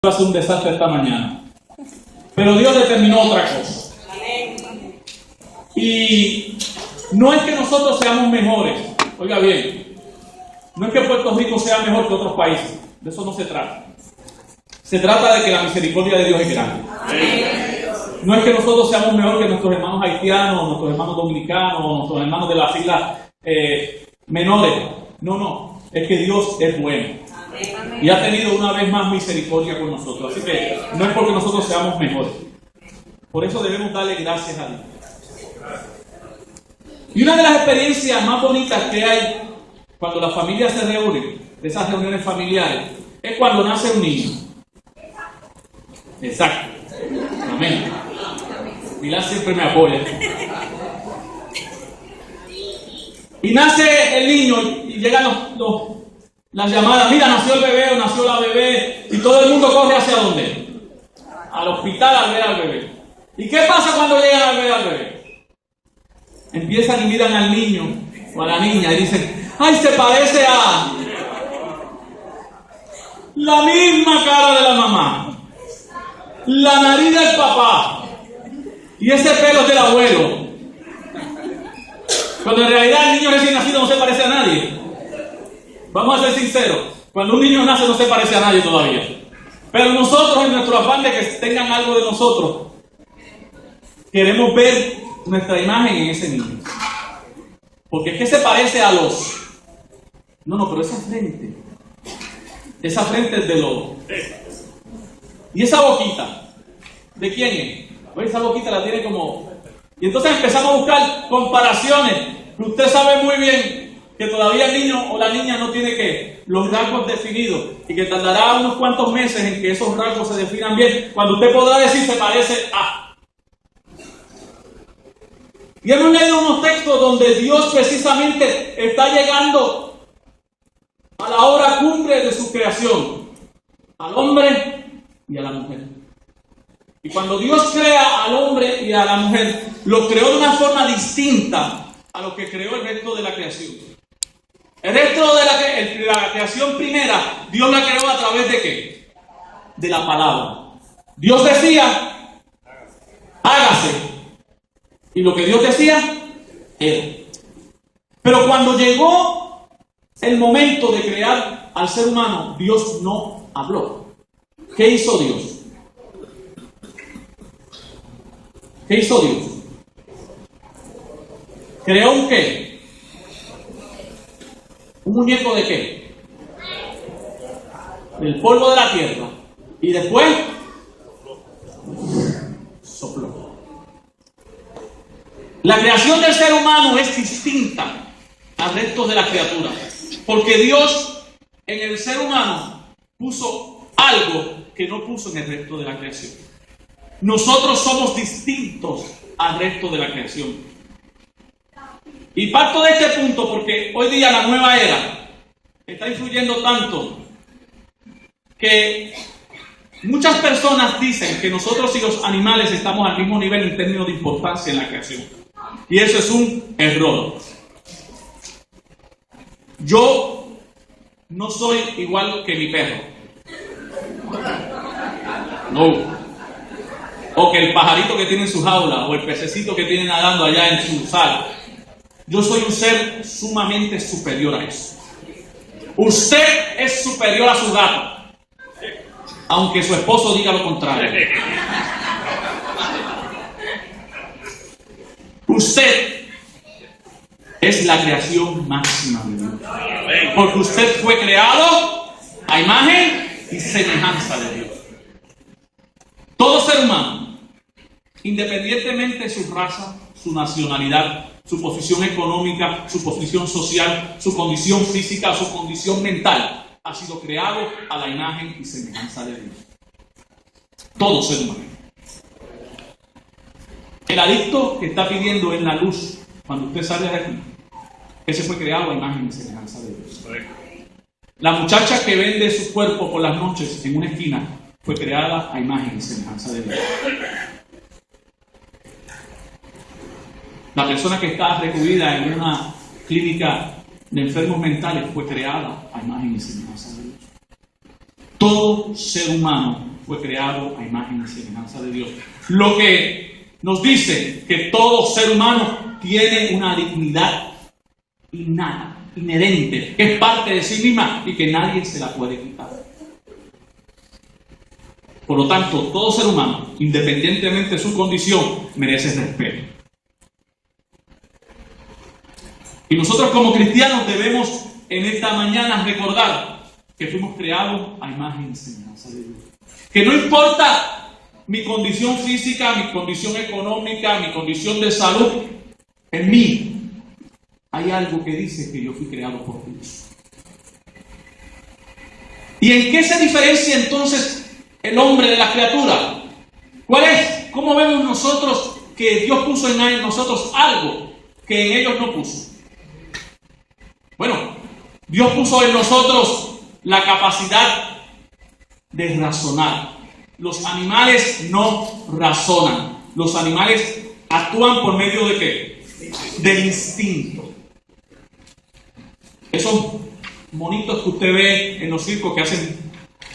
Va a ser un desastre esta mañana. Pero Dios determinó otra cosa. Y no es que nosotros seamos mejores. Oiga bien, no es que Puerto Rico sea mejor que otros países. De eso no se trata. Se trata de que la misericordia de Dios es grande. No es que nosotros seamos mejor que nuestros hermanos haitianos, nuestros hermanos dominicanos, nuestros hermanos de las islas menores. No. Es que Dios es bueno. Y ha tenido una vez más misericordia con nosotros. Así que no es porque nosotros seamos mejores. Por eso debemos darle gracias a Dios. Y una de las experiencias más bonitas que hay cuando las familias se reúnen, de esas reuniones familiares, es cuando nace un niño. Exacto. Amén. Pilar siempre me apoya. Y nace el niño y llegan las llamadas. Mira, nació el bebé o nació la bebé. Y todo el mundo corre hacia dónde? Al hospital a ver al bebé. ¿Y qué pasa cuando llegan a ver al bebé? Empiezan y miran al niño o a la niña y dicen: ¡ay, se parece a la misma cara de la mamá! La nariz del papá. Y ese pelo es del abuelo. Cuando en realidad el niño recién nacido no se parece a nadie. Vamos a ser sinceros. Cuando un niño nace no se parece a nadie todavía. Pero nosotros, en nuestro afán de que tengan algo de nosotros, queremos ver nuestra imagen en ese niño. Porque es que se parece a los... No, pero esa frente es de los... ¿Y esa boquita? ¿De quién es? Pues esa boquita la tiene como... Y entonces empezamos a buscar comparaciones. Usted sabe muy bien que todavía el niño o la niña no tiene que los rasgos definidos y que tardará unos cuantos meses en que esos rasgos se definan bien, cuando usted podrá decir se parece a... Y hemos leído unos textos donde Dios precisamente está llegando a la hora cumbre de su creación, al hombre y a la mujer. Y cuando Dios crea al hombre y a la mujer, lo creó de una forma distinta a lo que creó el resto de la creación. El resto de la creación primera, Dios la creó a través de ¿qué? De la palabra. Dios decía: hágase. Y lo que Dios decía, era. Pero cuando llegó el momento de crear al ser humano, Dios no habló. ¿Qué hizo Dios? ¿Qué hizo Dios? ¿Creó un qué? ¿Un muñeco de qué? Del polvo de la tierra. Y después sopló. La creación del ser humano es distinta al resto de las criaturas. Porque Dios en el ser humano puso algo que no puso en el resto de la creación. Nosotros somos distintos al resto de la creación. Y parto de este punto porque hoy día la nueva era está influyendo tanto que muchas personas dicen que nosotros y los animales estamos al mismo nivel en términos de importancia en la creación. Y eso es un error. Yo no soy igual que mi perro. No. O que el pajarito que tiene en su jaula, o el pececito que tiene nadando allá en su sala. Yo soy un ser sumamente superior a eso. Usted es superior a su gato, aunque su esposo diga lo contrario. Usted es la creación máxima de Dios. Porque usted fue creado a imagen y semejanza de Dios. Todo ser humano, independientemente de su raza, su nacionalidad, su posición económica, su posición social, su condición física, su condición mental, ha sido creado a la imagen y semejanza de Dios. Todo ser humano. El adicto que está pidiendo en la luz, cuando usted sale de aquí, ese fue creado a imagen y semejanza de Dios. La muchacha que vende su cuerpo por las noches en una esquina, fue creada a imagen y semejanza de Dios. La persona que está recluida en una clínica de enfermos mentales fue creada a imagen y semejanza de Dios. Todo ser humano fue creado a imagen y semejanza de Dios. Lo que nos dice que todo ser humano tiene una dignidad innata, inherente, que es parte de sí misma y que nadie se la puede quitar. Por lo tanto, todo ser humano, independientemente de su condición, merece respeto. Y nosotros como cristianos debemos en esta mañana recordar que fuimos creados a imagen y semejanza de Dios. Que no importa mi condición física, mi condición económica, mi condición de salud, en mí hay algo que dice que yo fui creado por Dios. ¿Y en qué se diferencia entonces el hombre de la criatura? ¿Cuál es? ¿Cómo vemos nosotros que Dios puso en nosotros algo que en ellos no puso? Bueno, Dios puso en nosotros la capacidad de razonar. Los animales no razonan. Los animales actúan por medio de ¿qué? Del instinto. Esos monitos que usted ve en los circos que hacen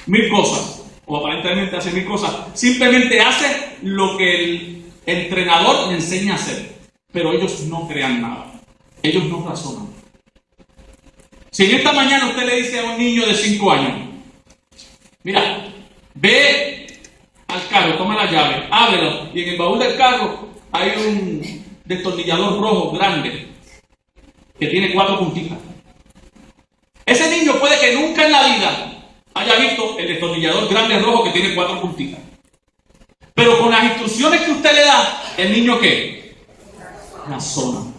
1000 cosas, o aparentemente hacen 1000 cosas, simplemente hacen lo que el entrenador le enseña a hacer. Pero ellos no crean nada. Ellos no razonan. Si en esta mañana usted le dice a un niño de 5 años, mira, ve al carro, toma la llave, ábrelo, y en el baúl del carro hay un destornillador rojo grande que tiene 4 puntitas. Ese niño puede que nunca en la vida haya visto el destornillador grande rojo que tiene 4 puntitas. Pero con las instrucciones que usted le da, el niño ¿qué? Razona.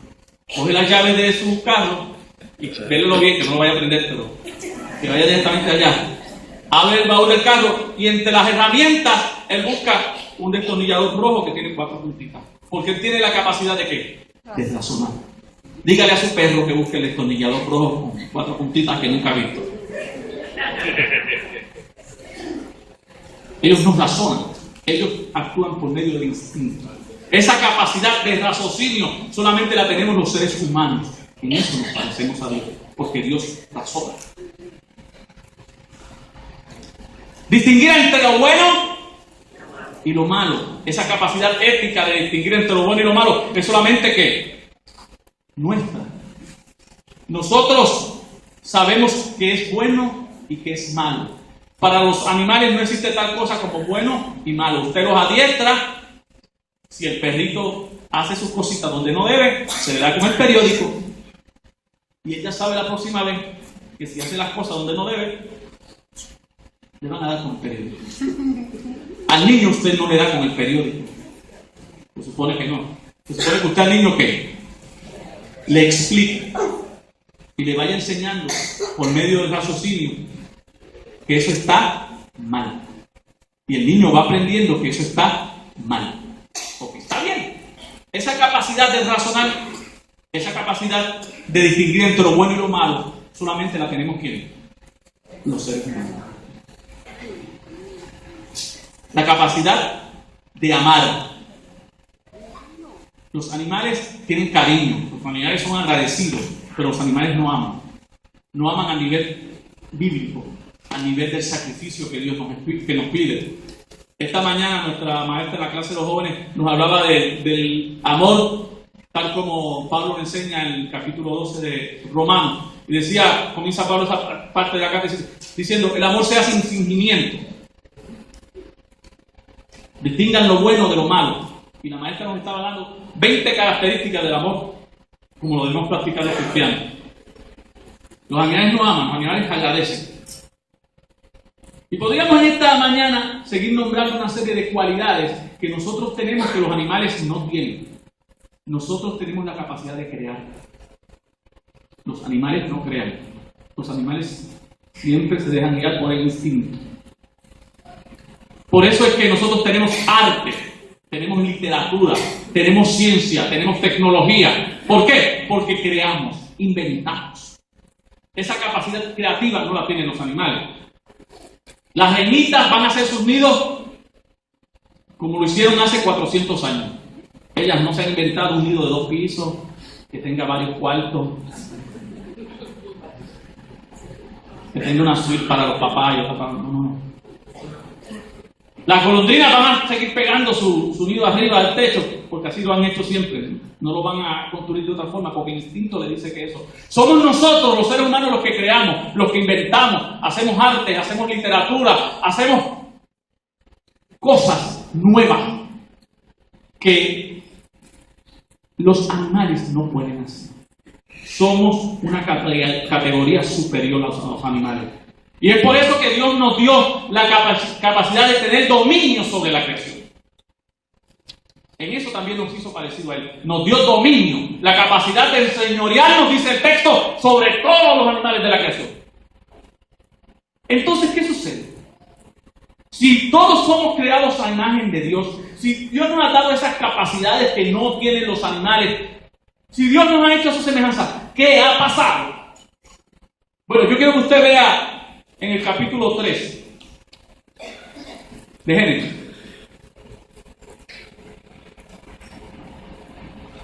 Coge la llave de su carro y vélelo bien, que no lo vaya a prender, pero que vaya directamente allá. Abre el baúl del carro y entre las herramientas él busca un destornillador rojo que tiene 4 puntitas. Porque él tiene la capacidad de ¿qué? De razonar. Dígale a su perro que busque el destornillador rojo con 4 puntitas que nunca ha visto. Ellos no razonan, ellos actúan por medio del instinto. Esa capacidad de raciocinio solamente la tenemos los seres humanos. En eso nos parecemos a Dios, porque Dios razona. Distinguir entre lo bueno y lo malo. Esa capacidad ética de distinguir entre lo bueno y lo malo es solamente ¿qué? Nuestra. Nosotros sabemos qué es bueno y qué es malo. Para los animales no existe tal cosa como bueno y malo. Usted los adiestra. Si el perrito hace sus cositas donde no debe, se le da con el periódico. Y ella sabe la próxima vez que si hace las cosas donde no debe, le van a dar con el periódico. Al niño usted no le da con el periódico. Se supone que no. Se supone que usted al niño ¿qué? Le explique y le vaya enseñando por medio del raciocinio que eso está mal. Y el niño va aprendiendo que eso está mal. Porque está bien. Esa capacidad de razonar, esa capacidad de distinguir entre lo bueno y lo malo, solamente la tenemos ¿quién? Los seres humanos. La capacidad de amar. Los animales tienen cariño, los animales son agradecidos, pero los animales no aman. No aman a nivel bíblico, a nivel del sacrificio que Dios nos pide. Esta mañana nuestra maestra de la clase de los jóvenes nos hablaba del amor, tal como Pablo le enseña en el capítulo 12 de Romanos. Y decía, comienza Pablo esa parte de acá diciendo, el amor sea sin fingimiento. Distingan lo bueno de lo malo. Y la maestra nos estaba dando 20 características del amor, como lo debemos practicar los cristianos. Los animales no aman, los animales agradecen. Y podríamos en esta mañana seguir nombrando una serie de cualidades que nosotros tenemos que los animales no tienen. Nosotros tenemos la capacidad de crear. Los animales no crean. Los animales siempre se dejan guiar por el instinto. Por eso es que nosotros tenemos arte, tenemos literatura, tenemos ciencia, tenemos tecnología. ¿Por qué? Porque creamos, inventamos. Esa capacidad creativa no la tienen los animales. Las renitas van a hacer sus nidos como lo hicieron hace 400 años. Ellas no se han inventado un nido de 2 pisos, que tenga varios cuartos. que tenga una suite para los papás y los papás. No. Las golondrinas van a seguir pegando su nido arriba del techo, porque así lo han hecho siempre. No lo van a construir de otra forma, porque el instinto le dice que eso. Somos nosotros, los seres humanos, los que creamos, los que inventamos, hacemos arte, hacemos literatura, hacemos cosas nuevas que los animales no pueden hacer. Somos una categoría superior a los animales. Y es por eso que Dios nos dio la capacidad de tener dominio sobre la creación. En eso también nos hizo parecido a Él. Nos dio dominio, la capacidad de enseñorearnos, dice el texto, sobre todos los animales de la creación. Entonces, ¿qué sucede? Si todos somos creados a imagen de Dios, si Dios nos ha dado esas capacidades que no tienen los animales, si Dios nos ha hecho a su semejanza, ¿qué ha pasado? Bueno, yo quiero que usted vea en el capítulo 3 de Génesis.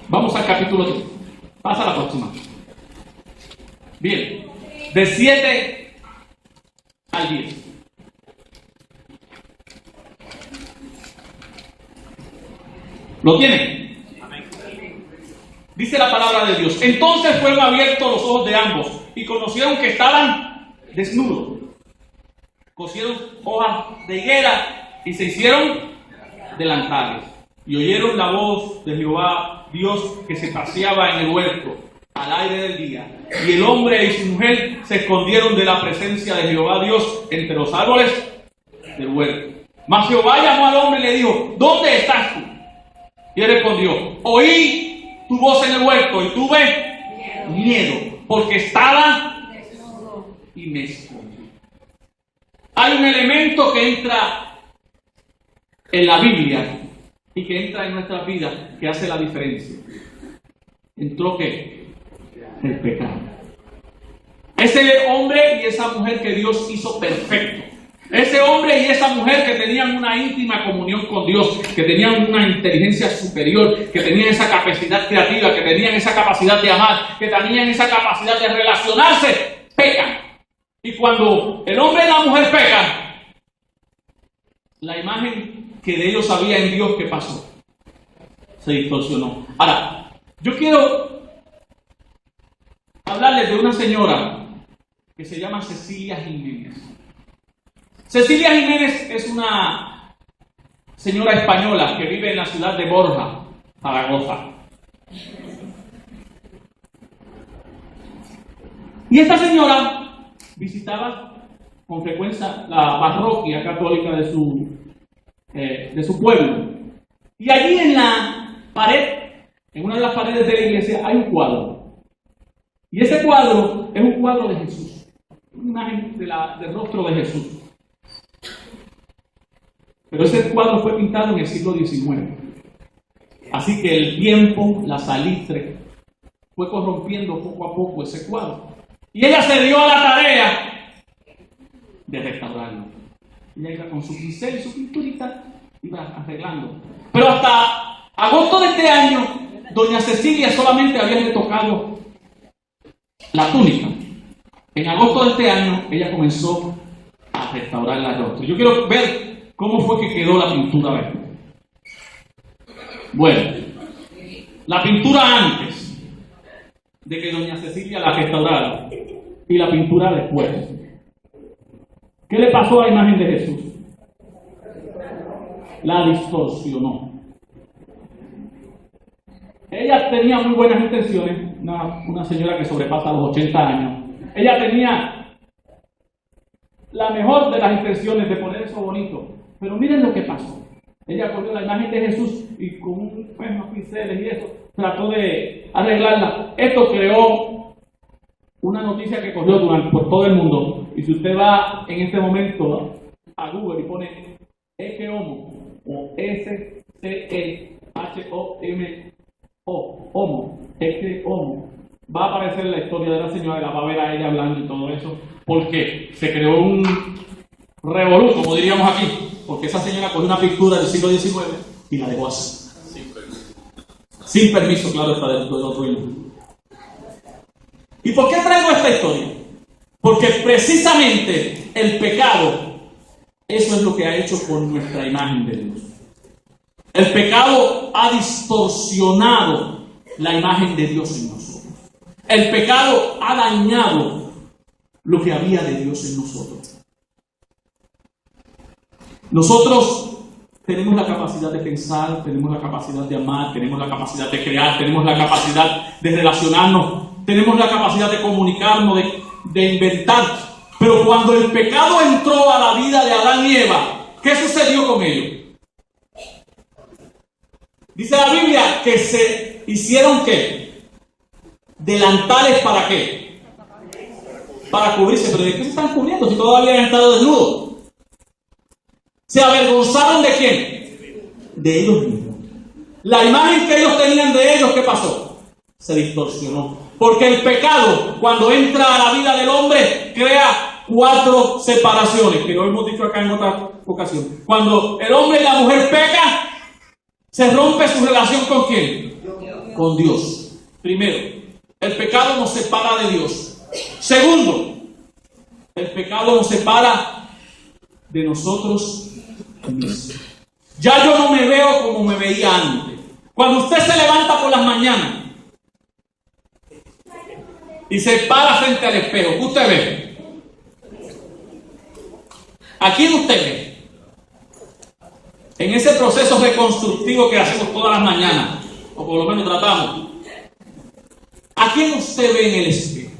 Vamos al capítulo 3. Pasa a la próxima. Bien, de 7 al 10. ¿Lo tienen? Dice la palabra de Dios. Entonces fueron abiertos los ojos de ambos y conocieron que estaban desnudos. Cosieron hojas de higuera y se hicieron delantales. Y oyeron la voz de Jehová, Dios, que se paseaba en el huerto al aire del día. Y el hombre y su mujer se escondieron de la presencia de Jehová, Dios, entre los árboles del huerto. Mas Jehová llamó al hombre y le dijo: ¿dónde estás tú? Y él respondió: oí tu voz en el huerto y tuve miedo, porque estaba desnudo y me escondí. Hay un elemento que entra en la Biblia y que entra en nuestras vidas que hace la diferencia. ¿Entró qué? El pecado. Ese hombre y esa mujer que Dios hizo perfecto. Ese hombre y esa mujer que tenían una íntima comunión con Dios, que tenían una inteligencia superior, que tenían esa capacidad creativa, que tenían esa capacidad de amar, que tenían esa capacidad de relacionarse, pecan. Y cuando el hombre y la mujer pecan, la imagen que de ellos había en Dios, ¿qué pasó? Se distorsionó. Ahora, yo quiero hablarles de una señora que se llama Cecilia Jiménez. Cecilia Jiménez es una señora española que vive en la ciudad de Borja, Zaragoza. Y esta señora visitaba con frecuencia la parroquia católica de su pueblo. Y allí en la pared, en una de las paredes de la iglesia, hay un cuadro. Y ese cuadro es un cuadro de Jesús, una imagen del rostro de Jesús. Pero ese cuadro fue pintado en el siglo XIX. Así que el tiempo, la salitre, fue corrompiendo poco a poco ese cuadro. Y ella se dio a la tarea de restaurarlo. Ella iba con su pincel y su pinturita, iba arreglando. Pero hasta agosto de este año, doña Cecilia solamente había retocado la túnica. En agosto de este año, ella comenzó a restaurar la rostro. Yo quiero ver cómo fue que quedó la pintura verde. Bueno, la pintura antes de que doña Cecilia la restaurara y la pintura después. ¿Qué le pasó a la imagen de Jesús? La distorsionó. Ella tenía muy buenas intenciones, una señora que sobrepasa los 80 años. Ella tenía la mejor de las intenciones de poner eso bonito. Pero miren lo que pasó. Ella cogió la imagen de Jesús y con unos pinceles y eso, trató de arreglarla. Esto creó una noticia que corrió por todo el mundo. Y si usted va en este momento a Google y pone Homo o Homo, Homo, va a aparecer la historia de la señora y la va a ver a ella hablando y todo eso, porque se creó un revolú, como diríamos aquí, porque esa señora cogió una pintura del siglo XIX y la dejó así. Sin permiso, claro, está del otro hilo. ¿Y por qué traigo esta historia? Porque precisamente el pecado, eso es lo que ha hecho con nuestra imagen de Dios. El pecado ha distorsionado la imagen de Dios en nosotros. El pecado ha dañado lo que había de Dios en nosotros. Nosotros tenemos la capacidad de pensar, tenemos la capacidad de amar, tenemos la capacidad de crear, tenemos la capacidad de relacionarnos, tenemos la capacidad de comunicarnos, de inventar. Pero cuando el pecado entró a la vida de Adán y Eva, ¿qué sucedió con ellos? Dice la Biblia que se hicieron ¿qué? Delantales ¿para qué? Para cubrirse. ¿Pero de qué se están cubriendo si todavía han estado desnudos? ¿Se avergonzaron de quién? De ellos mismos. La imagen que ellos tenían de ellos, ¿qué pasó? Se distorsionó. Porque el pecado, cuando entra a la vida del hombre, crea 4 separaciones, que lo hemos dicho acá en otra ocasión. Cuando el hombre y la mujer pecan, se rompe su relación ¿con quién? Con Dios. Primero, el pecado nos separa de Dios. Segundo, el pecado nos separa de nosotros mismos. Ya yo no me veo como me veía antes. Cuando usted se levanta por las mañanas y se para frente al espejo, ¿qué usted ve? ¿A quién usted ve? En ese proceso reconstructivo que hacemos todas las mañanas, o por lo menos tratamos, ¿a quién usted ve en el espejo?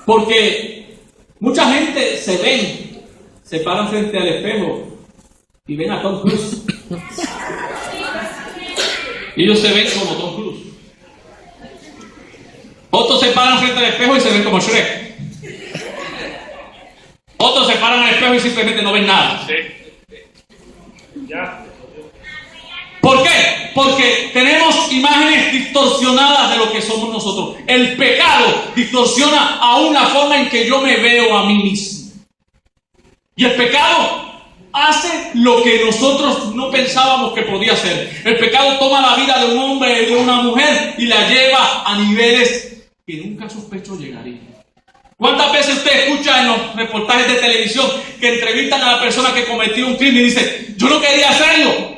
Porque mucha gente se paran frente al espejo y ven a Tom Cruise. Y ellos se ven como Tom Cruise. Otros se paran frente al espejo y se ven como Shrek. Otros se paran al espejo y simplemente no ven nada. Sí. Ya. ¿Por qué? Porque tenemos imágenes distorsionadas de lo que somos nosotros. El pecado distorsiona aún la forma en que yo me veo a mí mismo. Y el pecado hace lo que nosotros no pensábamos que podía hacer. El pecado toma la vida de un hombre y de una mujer y la lleva a niveles que nunca sospechó llegaría. ¿Cuántas veces usted escucha en los reportajes de televisión que entrevistan a la persona que cometió un crimen y dice, yo no quería hacerlo?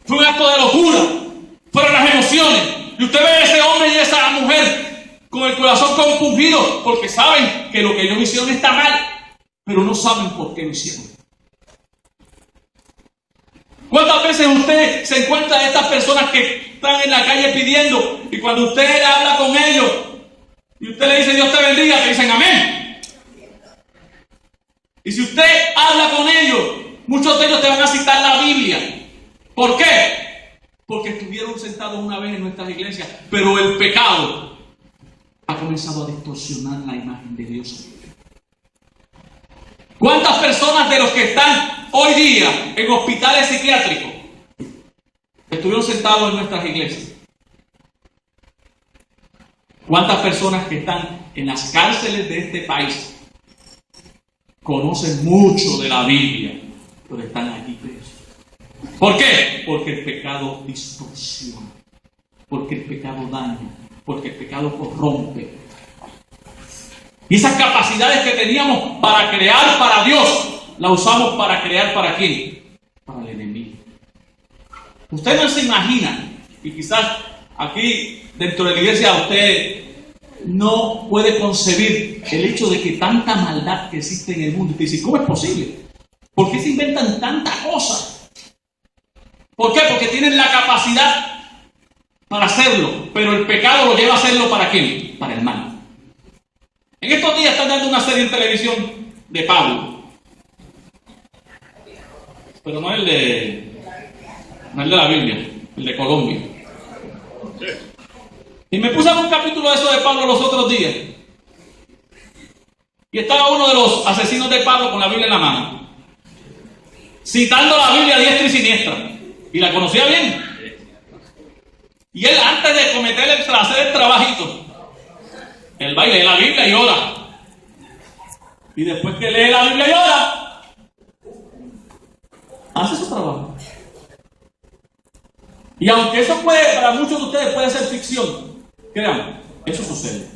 Fue un acto de locura, fueron las emociones. Y usted ve a ese hombre y a esa mujer con el corazón compungido porque saben que lo que ellos hicieron está mal, pero no saben por qué lo hicieron. ¿Cuántas veces usted se encuentra a estas personas que están en la calle pidiendo y cuando usted habla con ellos y usted le dice Dios te bendiga, te dicen amén? Y si usted habla con ellos, muchos de ellos te van a citar la Biblia. ¿Por qué? Porque estuvieron sentados una vez en nuestras iglesias, pero el pecado ha comenzado a distorsionar la imagen de Dios. ¿Cuántas personas de los que están hoy día en hospitales psiquiátricos estuvieron sentados en nuestras iglesias? ¿Cuántas personas que están en las cárceles de este país conocen mucho de la Biblia, pero están aquí presos? ¿Por qué? Porque el pecado distorsiona, porque el pecado daña, porque el pecado corrompe. Y esas capacidades que teníamos para crear para Dios, la usamos para crear ¿para quién? Para el enemigo. Usted no se imagina, y quizás aquí dentro de la iglesia usted no puede concebir el hecho de que tanta maldad que existe en el mundo. Y dice, ¿cómo es posible? ¿Por qué se inventan tantas cosas? ¿Por qué? Porque tienen la capacidad para hacerlo, pero el pecado lo lleva a hacerlo ¿para quién? Para el mal. En estos días están dando una serie en televisión de Pablo, pero no el de la Biblia, el de Colombia. Y me puse a ver un capítulo de eso de Pablo los otros días. Y estaba uno de los asesinos de Pablo con la Biblia en la mano, citando la Biblia a diestra y siniestra. Y la conocía bien. Y él, antes de hacer el trabajito, él va y lee la Biblia y ora. Y después que lee la Biblia y ora, hace su trabajo. Y aunque eso puede, para muchos de ustedes puede ser ficción, créanme, eso sucede.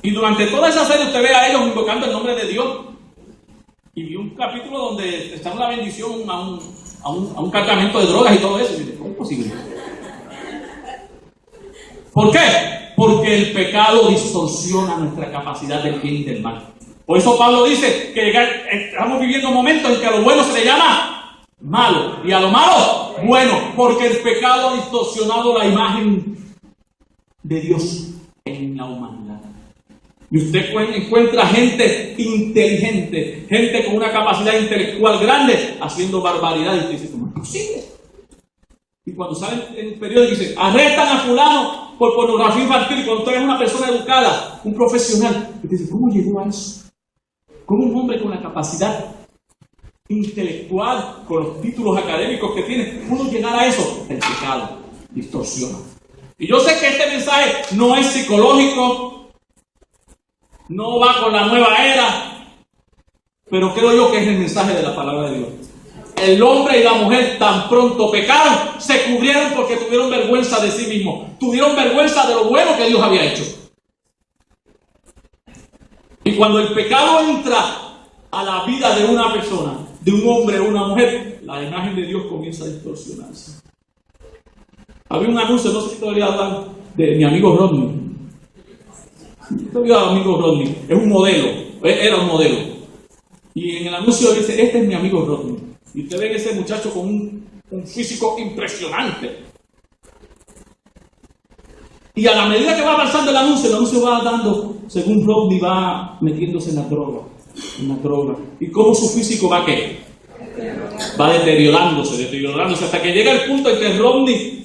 Y durante toda esa serie usted ve a ellos invocando el nombre de Dios. Y vi un capítulo donde está una bendición a un cargamento de drogas y todo eso. Y dice, ¿cómo es posible? ¿Por qué? Porque el pecado distorsiona nuestra capacidad del bien y del mal. Por eso Pablo dice que estamos viviendo momentos en que a lo bueno se le llama malo y a lo malo bueno, porque el pecado ha distorsionado la imagen de Dios en la humanidad. Y usted encuentra gente inteligente, gente con una capacidad intelectual grande, haciendo barbaridades. Y usted dice, ¿cómo es posible? Y cuando sale en el periódico dice, arrestan a fulano por pornografía infantil. Y cuando usted es una persona educada, un profesional, usted dice, ¿cómo llegó a eso? ¿Cómo un hombre con la capacidad intelectual, con los títulos académicos que tiene, pudo llegar a eso? El pecado distorsiona. Y yo sé que este mensaje no es psicológico, no va con la nueva era, pero creo yo que es el mensaje de la palabra de Dios. El hombre y la mujer tan pronto pecaron, se cubrieron porque tuvieron vergüenza de sí mismos, tuvieron vergüenza de lo bueno que Dios había hecho. Y cuando el pecado entra a la vida de una persona, de un hombre o una mujer, la imagen de Dios comienza a distorsionarse. Había un anuncio, no sé si todavía hablan, de mi amigo Rodney. Todavía amigo Rodney, es un modelo, era un modelo. Y en el anuncio dice, este es mi amigo Rodney. Y usted ve ese muchacho con un físico impresionante. Y a la medida que va avanzando el anuncio va dando, según Rodney va metiéndose en la droga. Y cómo su físico va ¿qué? Va deteriorándose hasta que llega el punto en que Rodney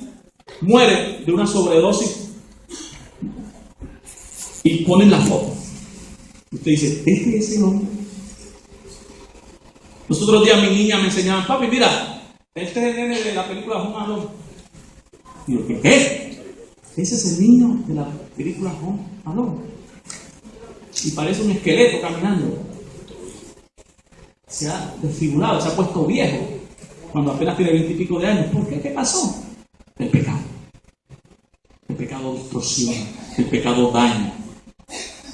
muere de una sobredosis. Y ponen la foto. Usted dice, ¿este es el hombre? Los otros días mi niña me enseñaban, papi, mira, este es el nene de la película Home Alone. Y yo, ¿qué? Ese es el niño de la película Home Alone. Y parece un esqueleto caminando. Se ha desfigurado, se ha puesto viejo. Cuando apenas tiene 20 y pico de años. ¿Por qué? ¿Qué pasó? El pecado. El pecado distorsiona. El pecado daña.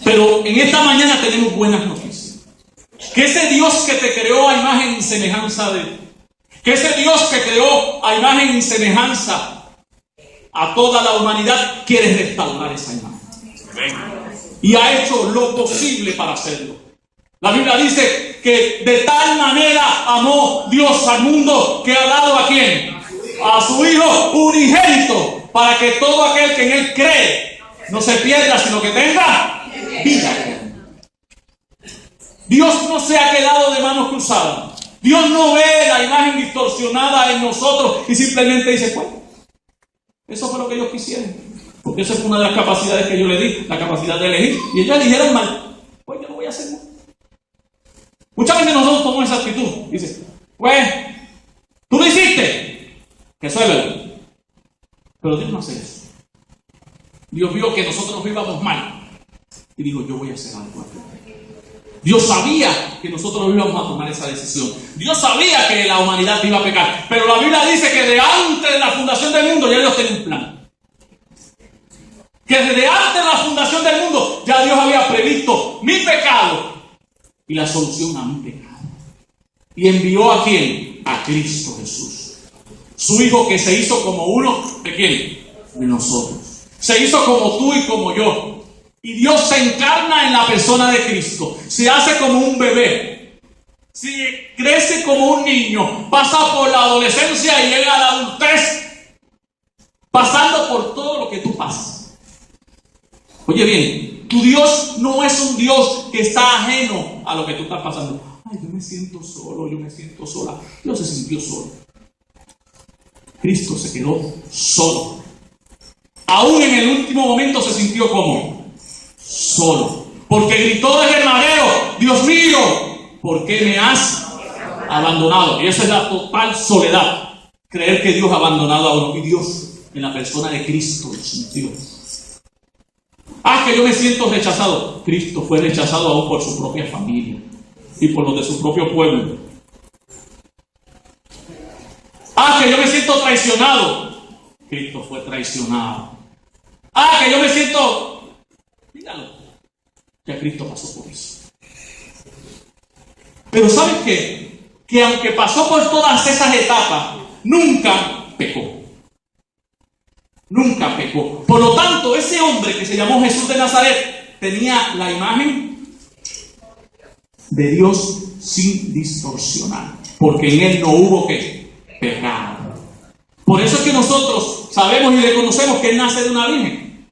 Pero en esta mañana tenemos buenas noticias. Que ese Dios que te creó a imagen y semejanza de Él, que ese Dios que creó a imagen y semejanza a toda la humanidad, quiere restaurar esa imagen. Y ha hecho lo posible para hacerlo. La Biblia dice que de tal manera amó Dios al mundo que ha dado ¿a quién? A su Hijo unigénito, para que todo aquel que en Él cree no se pierda, sino que tenga vida. Dios no se ha quedado de manos cruzadas. Dios no ve la imagen distorsionada en nosotros y simplemente dice, pues, eso fue lo que ellos quisieron. Porque esa fue una de las capacidades que yo le di, la capacidad de elegir. Y ellos eligieron mal. Pues yo no voy a hacer nada. Muchas veces nosotros tomamos esa actitud. Dice, pues, tú lo hiciste. Que eso es verdad. Pero Dios no hace eso. Dios vio que nosotros íbamos mal. Y dijo, yo voy a hacer algo aquí. Dios sabía que nosotros íbamos a tomar esa decisión. Dios sabía que la humanidad iba a pecar. Pero la Biblia dice que de antes de la fundación del mundo ya Dios tenía un plan. Que desde antes de la fundación del mundo ya Dios había previsto mi pecado y la solución a mi pecado. Y envió ¿a quién? A Cristo Jesús. Su Hijo que se hizo como uno ¿de quién? De nosotros. Se hizo como tú y como yo. Y Dios se encarna en la persona de Cristo. Se hace como un bebé. Crece como un niño. Pasa por la adolescencia y llega a la adultez. Pasando por todo lo que tú pasas. Oye bien, tu Dios no es un Dios que está ajeno a lo que tú estás pasando. Ay, yo me siento solo, yo me siento sola. Dios se sintió solo. Cristo se quedó solo. Aún en el último momento se sintió como solo, porque gritó desde el mareo, Dios mío, ¿por qué me has abandonado? Y esa es la total soledad, creer que Dios ha abandonado a uno. Y Dios en la persona de Cristo lo sintió. Que yo me siento rechazado. Cristo fue rechazado aún por su propia familia y por los de su propio pueblo. Que yo me siento traicionado. Cristo fue traicionado. Que yo me siento... Dígalo. Ya Cristo pasó por eso. Pero ¿sabes qué? Que aunque pasó por todas esas etapas, nunca pecó. Nunca pecó. Por lo tanto, ese hombre que se llamó Jesús de Nazaret tenía la imagen de Dios sin distorsionar. Porque en él no hubo ¿qué? Pecado. Por eso es que nosotros sabemos y reconocemos que él nace de una virgen.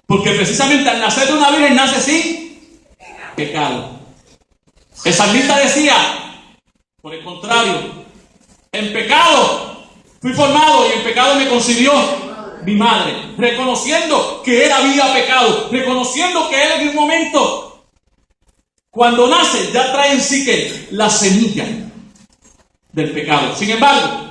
Porque precisamente al nacer de una virgen nace sin pecado. El salmista decía, por el contrario, en pecado fui formado y en pecado me concibió mi madre. Reconociendo que él había pecado, reconociendo que él en un momento, cuando nace, ya trae en sí que la semilla del pecado. Sin embargo,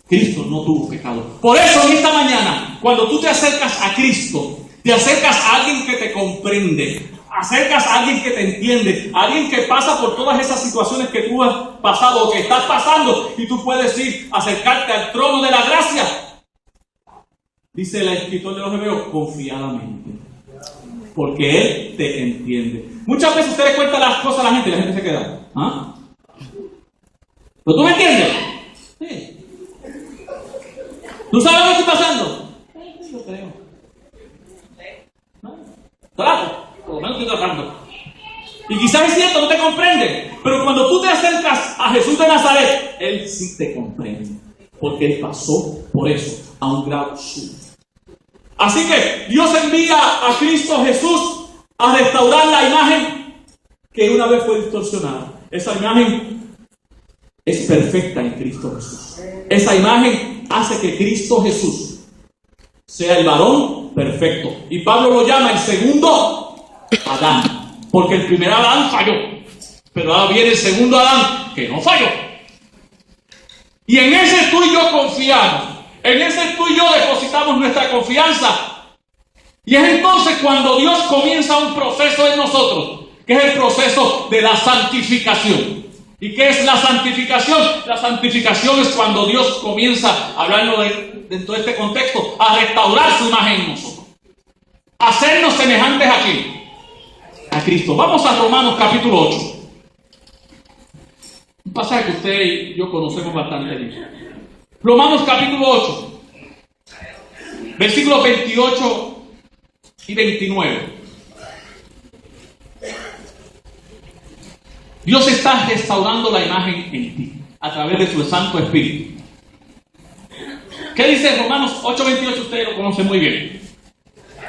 Cristo no tuvo pecado. Por eso en esta mañana, cuando tú te acercas a Cristo, te acercas a alguien que te comprende, acercas a alguien que te entiende, a alguien que pasa por todas esas situaciones que tú has pasado o que estás pasando, y tú puedes ir, acercarte al trono de la gracia. Dice el escritor de los Hebreos, confiadamente, porque Él te entiende. Muchas veces usted le cuenta las cosas a la gente y la gente se queda. ¿Pero tú me entiendes? Sí. ¿Tú sabes lo que estoy pasando? Sí, yo creo. Trato, por lo menos estoy tratando. Y quizás es cierto, no te comprende, pero cuando tú te acercas a Jesús de Nazaret, Él sí te comprende, porque Él pasó por eso a un grado suyo. Así que Dios envía a Cristo Jesús a restaurar la imagen que una vez fue distorsionada. Esa imagen es perfecta en Cristo Jesús. Esa imagen hace que Cristo Jesús sea el varón perfecto. Y Pablo lo llama el segundo Adán, porque el primer Adán falló, pero ahora viene el segundo Adán que no falló. Y en ese tú y yo confiamos, en ese tú y yo depositamos nuestra confianza. Y es entonces cuando Dios comienza un proceso en nosotros, que es el proceso de la santificación. ¿Y qué es la santificación? La santificación es cuando Dios comienza, hablando dentro de este contexto, a restaurar su imagen en nosotros, hacernos semejantes a ¿quién? A Cristo. Vamos a Romanos capítulo 8. Un pasaje que usted y yo conocemos bastante bien. Romanos capítulo 8, versículos 28 y 29. Dios está restaurando la imagen en ti a través de su Santo Espíritu. ¿Qué dice Romanos 8:28? Ustedes lo conocen muy bien.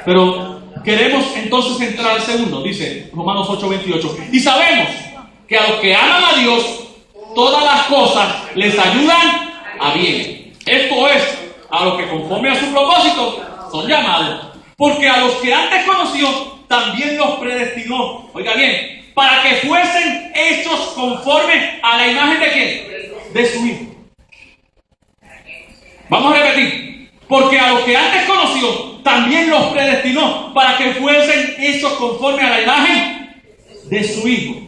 Pero queremos entonces entrar al segundo. Dice Romanos 8:28. Y sabemos que a los que aman a Dios, todas las cosas les ayudan a bien. Esto es, a los que conforme a su propósito son llamados. Porque a los que antes conoció, también los predestinó. Oiga bien. Para que fuesen hechos conforme a la imagen de ¿quién? De su Hijo. Vamos a repetir. Porque a los que antes conoció, también los predestinó para que fuesen hechos conforme a la imagen de su Hijo.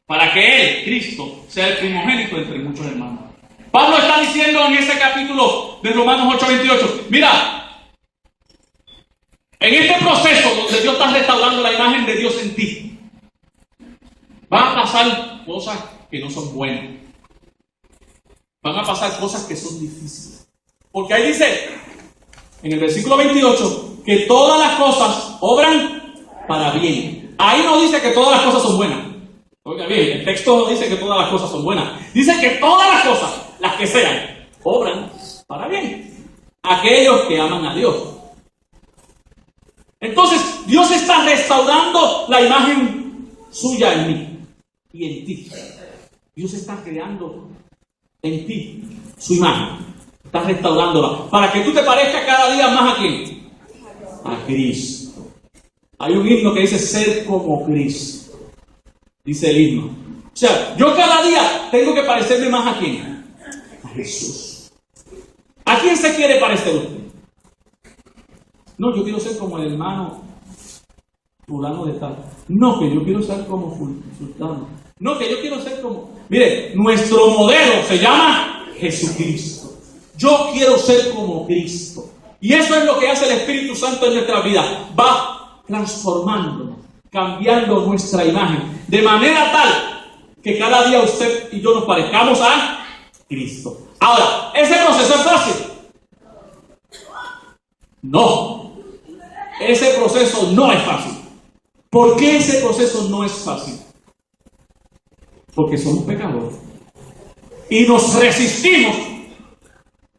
Para que Él, Cristo, sea el primogénito entre muchos hermanos. Pablo está diciendo en ese capítulo de Romanos 8:28, mira, en este proceso donde Dios está restaurando la imagen de Dios en ti, van a pasar cosas que no son buenas. Van a pasar cosas que son difíciles. Porque ahí dice, en el versículo 28, que todas las cosas obran para bien. Ahí no dice que todas las cosas son buenas. Oiga bien, el texto no dice que todas las cosas son buenas. Dice que todas las cosas, las que sean, obran para bien. Aquellos que aman a Dios. Entonces, Dios está restaurando la imagen suya en mí y en ti. Dios está creando en ti su imagen. Está restaurándola para que tú te parezcas cada día más a ¿quién? A Cristo. Hay un himno que dice ser como Cristo. Dice el himno. O sea, yo cada día tengo que parecerme más a ¿quién? A Jesús. ¿A quién se quiere parecer usted? No, yo quiero ser como el hermano fulano de tal. No, que yo quiero ser como fulano. No, que yo quiero ser como... Mire, nuestro modelo se llama Jesucristo. Yo quiero ser como Cristo. Y eso es lo que hace el Espíritu Santo en nuestra vida. Va transformándonos, cambiando nuestra imagen, de manera tal que cada día usted y yo nos parezcamos a Cristo. Ahora, ¿ese proceso es fácil? No. Ese proceso no es fácil. ¿Por qué ese proceso no es fácil? Porque somos pecadores. Y nos resistimos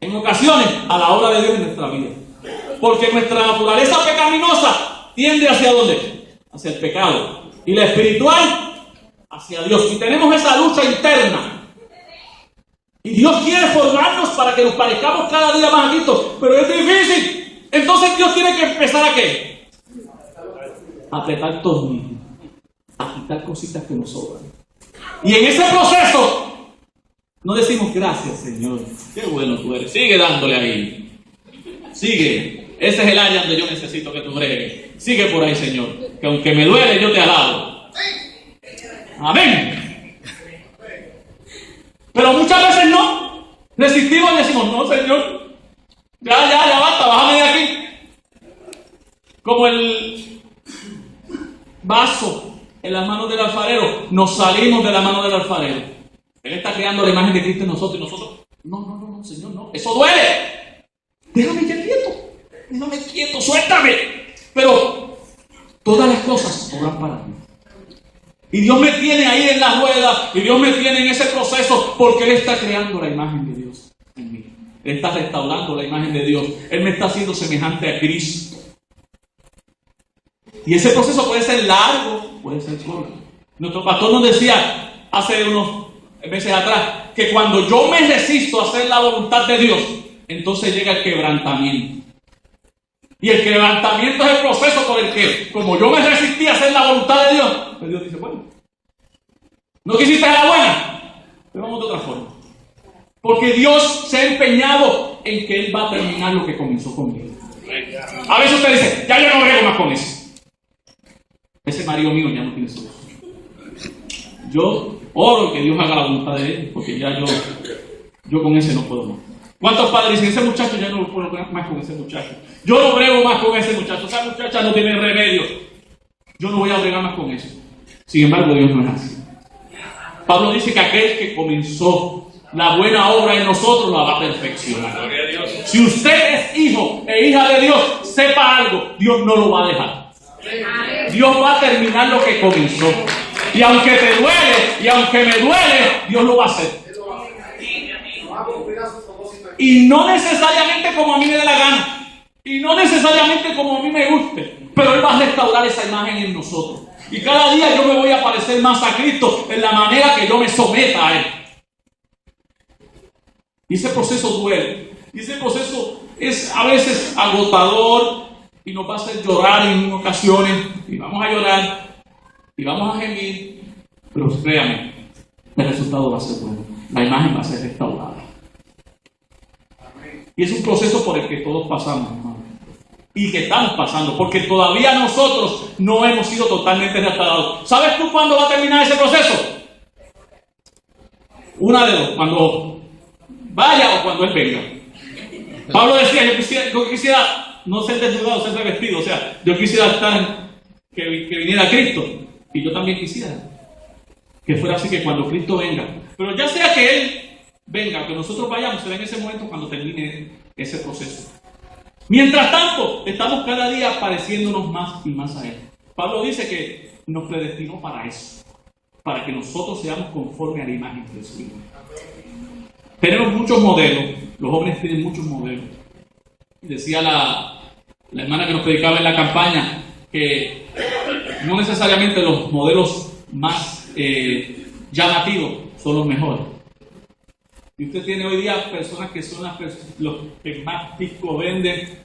en ocasiones a la obra de Dios en nuestra vida. Porque nuestra naturaleza pecaminosa tiende ¿hacia dónde? Hacia el pecado. Y la espiritual hacia Dios. Y tenemos esa lucha interna. Y Dios quiere formarnos para que nos parezcamos cada día más a Cristo. Pero es difícil. Entonces Dios tiene que empezar ¿a qué? A apretar tornillos. A quitar cositas que nos sobran. Y en ese proceso no decimos gracias, Señor. Qué bueno tú eres. Sigue dándole ahí. Sigue. Ese es el área donde yo necesito que tú bregues. Sigue por ahí, Señor. Que aunque me duele, yo te alabo. Amén. Pero muchas veces no. Resistimos y decimos, no, Señor. Ya basta, bájame de aquí. Como el vaso en las manos del alfarero. Nos salimos de la mano del alfarero. Él está creando la imagen de Cristo en nosotros y nosotros, no, Señor, no. Eso duele. Déjame ya quieto. Déjame quieto, suéltame. Pero todas las cosas obran para mí. Y Dios me tiene ahí en la rueda. Y Dios me tiene en ese proceso porque Él está creando la imagen de Dios en mí. Él está restaurando la imagen de Dios. Él me está haciendo semejante a Cristo. Y ese proceso puede ser largo, puede ser corto. Nuestro pastor nos decía hace unos meses atrás que cuando yo me resisto a hacer la voluntad de Dios, entonces llega el quebrantamiento. Y el quebrantamiento es el proceso por el que, como yo me resistí a hacer la voluntad de Dios, pues Dios dice, bueno, ¿no quisiste la buena? Pero vamos de otra forma. Porque Dios se ha empeñado en que Él va a terminar lo que comenzó conmigo. A veces usted dice, ya yo no brego más con eso. Ese marido mío ya no tiene solución. Yo oro que Dios haga la voluntad de Él, porque ya yo con ese no puedo más. ¿Cuántos padres dicen, ese muchacho ya no puedo más con ese muchacho? Yo no brego más con ese muchacho, esa muchacha no tiene remedio. Yo no voy a bregar más con eso. Sin embargo, Dios no es así. Pablo dice que aquel que comenzó la buena obra en nosotros la va a perfeccionar. Si usted es hijo e hija de Dios, sepa algo, Dios no lo va a dejar. Dios va a terminar lo que comenzó. Y aunque te duele, y aunque me duele, Dios lo va a hacer. Y no necesariamente como a mí me dé la gana. Y no necesariamente como a mí me guste. Pero Él va a restaurar esa imagen en nosotros. Y cada día yo me voy a parecer más a Cristo en la manera que yo me someta a Él. Y ese proceso duele. Y ese proceso es a veces agotador. Y nos va a hacer llorar en ocasiones. Y vamos a llorar. Y vamos a gemir. Pero créame, el resultado va a ser bueno. La imagen va a ser restaurada. Y es un proceso por el que todos pasamos, hermano. Y que estamos pasando, porque todavía nosotros no hemos sido totalmente restaurados. ¿Sabes tú cuándo va a terminar ese proceso? Una de dos, cuando vaya o cuando Él venga. Pablo decía, yo quisiera no ser desnudado, ser revestido. O sea, yo quisiera estar, que viniera Cristo. Y yo también quisiera que fuera así, que cuando Cristo venga. Pero ya sea que Él venga, que nosotros vayamos, será en ese momento cuando termine ese proceso. Mientras tanto, estamos cada día pareciéndonos más y más a Él. Pablo dice que nos predestinó para eso, para que nosotros seamos conforme a la imagen de su Hijo. Tenemos muchos modelos, los jóvenes tienen muchos modelos. Decía la hermana que nos predicaba en la campaña que no necesariamente los modelos más llamativos son los mejores. Y usted tiene hoy día personas que son los que más discos venden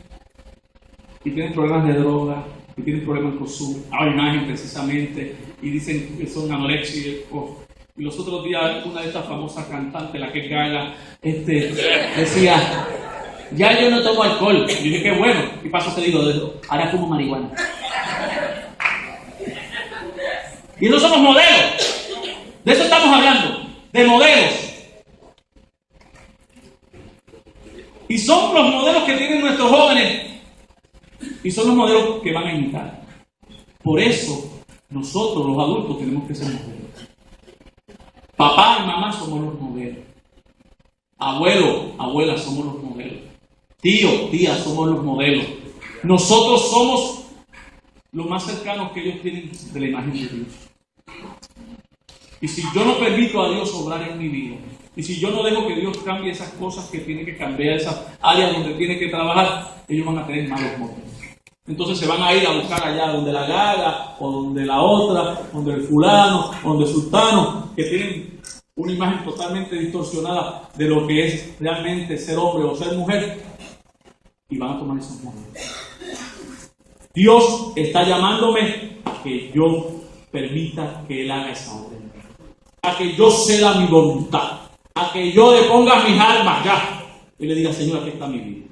y tienen problemas de droga, y tienen problemas con su imagen precisamente, y dicen que son anoréxicos. Y los otros días una de estas famosas cantantes, la que Gaga, decía, ya yo no tomo alcohol. Y dije, qué bueno. Y paso te digo, ahora fumo marihuana. Y esos son los modelos. De eso estamos hablando, de modelos. Y son los modelos que tienen nuestros jóvenes. Y son los modelos que van a imitar. Por eso, nosotros los adultos tenemos que ser modelos. Papá y mamá somos los modelos. Abuelo, abuela somos los modelos. Tío, tía somos los modelos. Nosotros somos los más cercanos que ellos tienen de la imagen de Dios. Y si yo no permito a Dios obrar en mi vida, y si yo no dejo que Dios cambie esas cosas que tiene que cambiar, esas áreas donde tiene que trabajar, ellos van a tener malos modelos. Entonces se van a ir a buscar allá donde la gaga, o donde la otra, donde el fulano, donde el sultano, que tienen una imagen totalmente distorsionada de lo que es realmente ser hombre o ser mujer, y van a tomar esos modelos. Dios está llamándome a que yo permita que Él haga esa obra, a que yo ceda mi voluntad, a que yo le ponga mis armas ya y le diga: Señor, aquí está mi vida.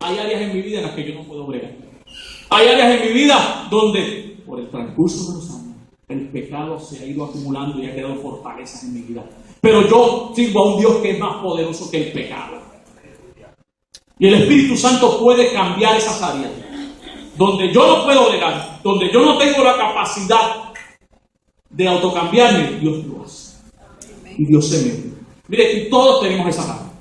Hay áreas en mi vida en las que yo no puedo bregar. Hay áreas en mi vida donde, por el transcurso de los años, el pecado se ha ido acumulando y ha quedado fortalezas en mi vida. Pero yo sirvo a un Dios que es más poderoso que el pecado. Y el Espíritu Santo puede cambiar esas áreas. Donde yo no puedo bregar, donde yo no tengo la capacidad de autocambiarme, Dios lo hace. Y Dios se mete. Mire, aquí todos tenemos esa mano.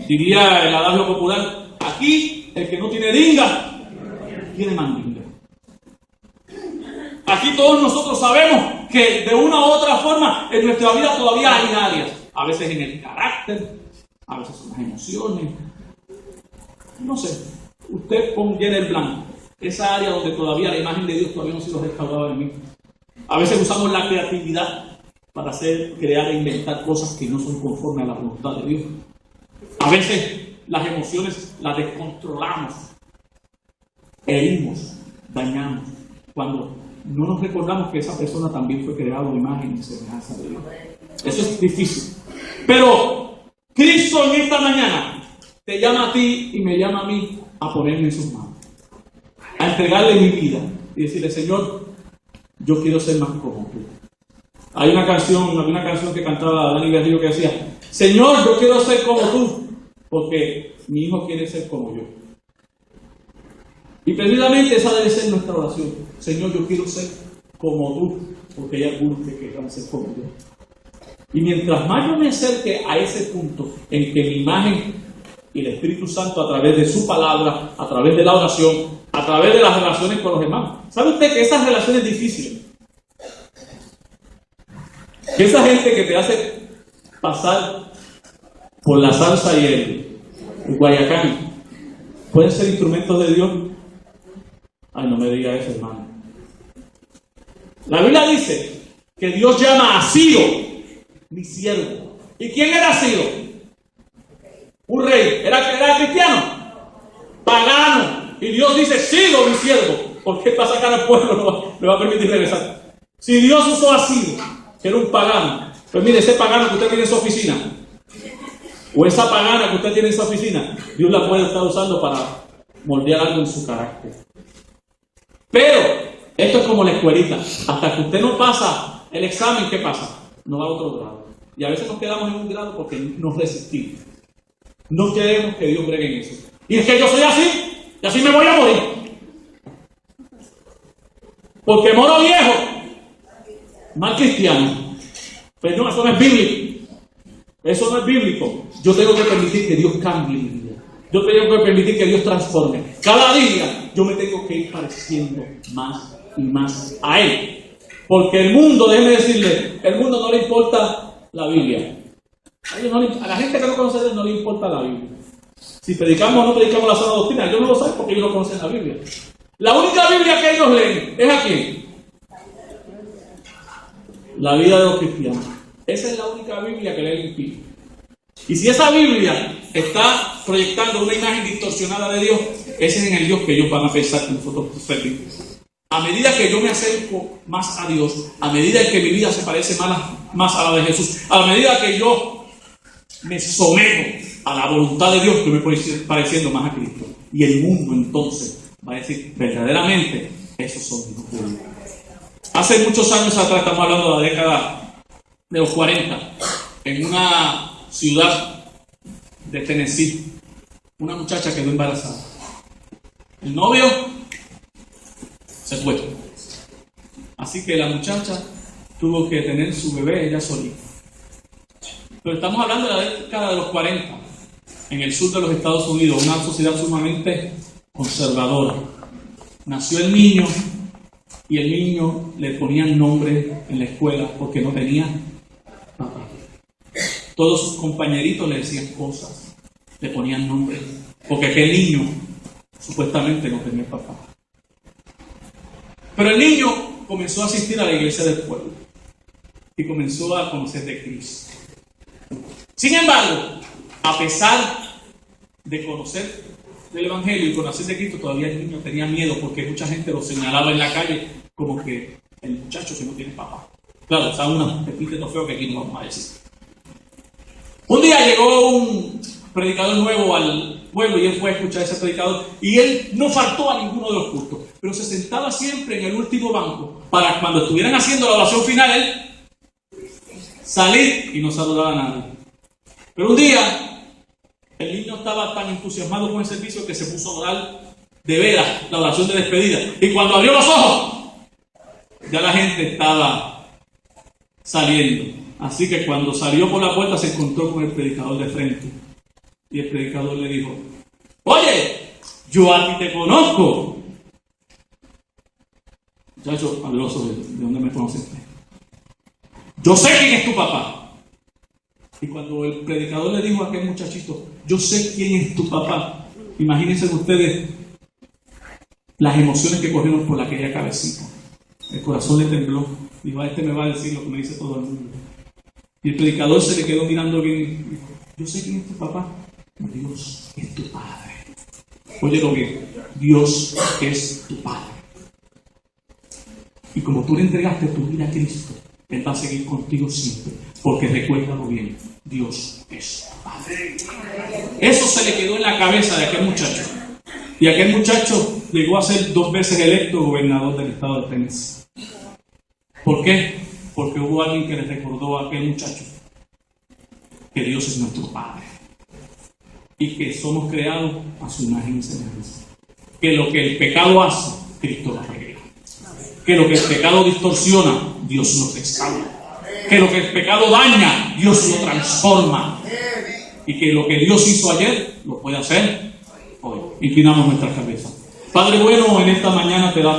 Diría el adagio popular: aquí el que no tiene dinga, tiene mandinga. Aquí todos nosotros sabemos que de una u otra forma en nuestra vida todavía hay áreas. A veces en el carácter, a veces en las emociones. No sé, usted llena el blanco. Esa área donde todavía la imagen de Dios todavía no ha sido restaurada en mí. A veces usamos la creatividad para crear e inventar cosas que no son conformes a la voluntad de Dios. A veces las emociones las descontrolamos, herimos, dañamos, cuando no nos recordamos que esa persona también fue creada en imagen y semejanza de Dios. Eso es difícil. Pero Cristo en esta mañana te llama a ti y me llama a mí a ponerme en sus manos, a entregarle mi vida y decirle: Señor, yo quiero ser más como tú. Hay una canción que cantaba Dani Garrido que decía: Señor, yo quiero ser como tú, porque mi hijo quiere ser como yo. Y precisamente esa debe ser nuestra oración: Señor, yo quiero ser como tú, porque hay algunos que quieran ser como yo. Y mientras más yo me acerque a ese punto en que mi imagen y el Espíritu Santo, a través de su palabra, a través de la oración, a través de las relaciones con los hermanos. ¿Sabe usted que esas relaciones difíciles, que esa gente que te hace pasar por la salsa y el guayacán, pueden ser instrumentos de Dios? Ay, no me diga eso, hermano. La Biblia dice que Dios llama a Ciro mi siervo. ¿Y quién era Ciro? Un rey. ¿Era cristiano? Pagano. Y Dios dice: Ciro mi siervo, porque para sacar al pueblo le va a permitir regresar. Si Dios usó a Ciro, que era un pagano, pues mire, ese pagano que usted tiene en su oficina, o esa pagana que usted tiene en su oficina, Dios la puede estar usando para moldear algo en su carácter. Pero esto es como la escuelita. Hasta que usted no pasa el examen, ¿qué pasa? No va a otro grado. Y a veces nos quedamos en un grado porque nos resistimos. No queremos que Dios bregue en eso. Y es que yo soy así, y así me voy a morir. Porque moro viejo, mal cristiano. Pero no, eso no es bíblico. Eso no es bíblico. Yo tengo que permitir que Dios cambie mi vida. Yo tengo que permitir que Dios transforme. Cada día yo me tengo que ir pareciendo más y más a Él. Porque el mundo, déjeme decirle, el mundo no le importa la Biblia. A la gente que no conoce a Dios no le importa la Biblia. Si predicamos o no predicamos la sana doctrina, ellos no lo saben porque ellos no conocen la Biblia. La única Biblia que ellos leen es ¿a quién? La vida de los cristianos. Esa es la única Biblia que leen impío. Y si esa Biblia está proyectando una imagen distorsionada de Dios, ese es en el Dios que ellos van a pensar que nosotros servimos. A medida que yo me acerco más a Dios, a medida que mi vida se parece más a la de Jesús, a medida que yo me someto a la voluntad de Dios, yo me voy pareciendo más a Cristo. Y el mundo entonces va a decir: verdaderamente, Esos son los judíos. Hace muchos años atrás, estamos hablando de la década de los 40, en una ciudad de Tennessee, una muchacha quedó embarazada. El novio se fue. Así que la muchacha tuvo que tener su bebé ella solita. Pero estamos hablando de la década de los 40, en el sur de los Estados Unidos, una sociedad sumamente conservadora. Nació el niño y el niño le ponían nombre en la escuela porque no tenía papá. Todos sus compañeritos le decían cosas, le ponían nombre, porque aquel niño supuestamente no tenía papá. Pero el niño comenzó a asistir a la iglesia del pueblo y comenzó a conocer de Cristo. Sin embargo, a pesar de conocer del Evangelio y conocer de Cristo, todavía el niño tenía miedo porque mucha gente lo señalaba en la calle como que el muchacho que no tiene papá. Claro, está un epíteto feo que aquí no vamos a decir. Un día llegó un predicador nuevo al pueblo y él fue a escuchar a ese predicador y él no faltó a ninguno de los cultos, pero se sentaba siempre en el último banco para cuando estuvieran haciendo la oración final él salir y no saludar a nadie. Pero un día el niño estaba tan entusiasmado con el servicio que se puso a orar de veras la oración de despedida. Y cuando abrió los ojos, ya la gente estaba saliendo. Así que cuando salió por la puerta se encontró con el predicador de frente. Y el predicador le dijo: oye, yo a ti te conozco. Muchacho, abrió los ojos, ¿de dónde me conociste? Yo sé quién es tu papá. Y cuando el predicador le dijo a aquel muchachito: yo sé quién es tu papá, imagínense ustedes las emociones que corrieron por aquella cabecita. El corazón le tembló. Dijo: a este me va a decir lo que me dice todo el mundo. Y el predicador se le quedó mirando bien y dijo: yo sé quién es tu papá. Dios es tu padre. Óyelo bien, Dios es tu padre. Y como tú le entregaste tu vida a Cristo, Él va a seguir contigo siempre. Porque recuérdalo bien, Dios es tu padre. Eso se le quedó en la cabeza de aquel muchacho. Y aquel muchacho llegó a ser 2 veces electo gobernador del estado de Tennessee. ¿Por qué? Porque hubo alguien que le recordó a aquel muchacho que Dios es nuestro Padre y que somos creados a su imagen y semejanza. Que lo que el pecado hace, Cristo lo arregla. Que lo que el pecado distorsiona, Dios lo restaura. Que lo que el pecado daña, Dios lo transforma. Y que lo que Dios hizo ayer, lo puede hacer hoy. Inclinamos nuestras cabezas. Padre bueno, en esta mañana te damos